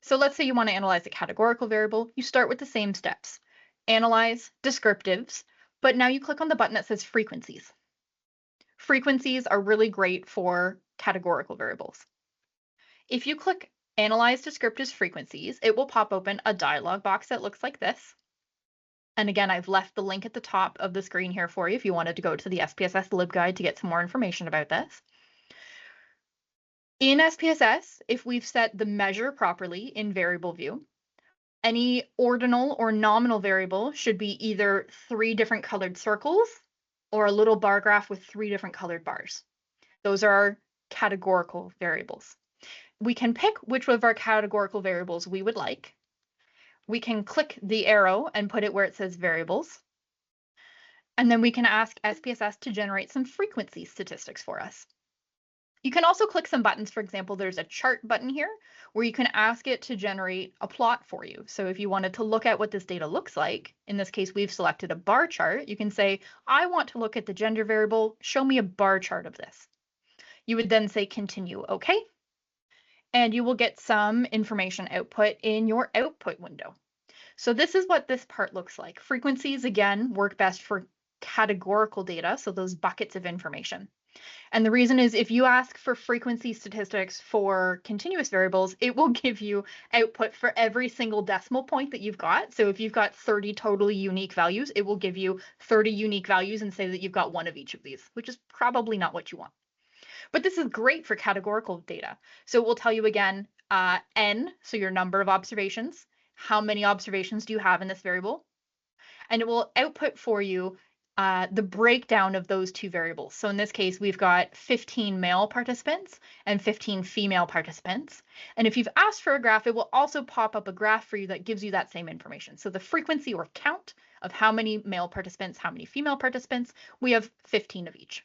So let's say you want to analyze a categorical variable. You start with the same steps. Analyze, descriptives, but now you click on the button that says frequencies. Frequencies are really great for categorical variables. If you click Analyze Descriptives Frequencies, it will pop open a dialog box that looks like this. And again, I've left the link at the top of the screen here for you if you wanted to go to the SPSS LibGuide to get some more information about this. In SPSS, if we've set the measure properly in variable view, any ordinal or nominal variable should be either 3 different colored circles or a little bar graph with 3 different colored bars. Those are our categorical variables. We can pick which of our categorical variables we would like. We can click the arrow and put it where it says variables. And then we can ask SPSS to generate some frequency statistics for us. You can also click some buttons. For example, there's a chart button here where you can ask it to generate a plot for you. So if you wanted to look at what this data looks like, in this case, we've selected a bar chart, you can say, I want to look at the gender variable, show me a bar chart of this. You would then say continue, okay? And you will get some information output in your output window. So this is what this part looks like. Frequencies, again, work best for categorical data, so those buckets of information. And the reason is if you ask for frequency statistics for continuous variables, it will give you output for every single decimal point that you've got. So if you've got 30 totally unique values, it will give you 30 unique values and say that you've got one of each of these, which is probably not what you want. But this is great for categorical data. So it will tell you again, n, so your number of observations. How many observations do you have in this variable? And it will output for you the breakdown of those two variables. So in this case, we've got 15 male participants and 15 female participants. And if you've asked for a graph, it will also pop up a graph for you that gives you that same information. So the frequency or count of how many male participants, how many female participants, we have 15 of each.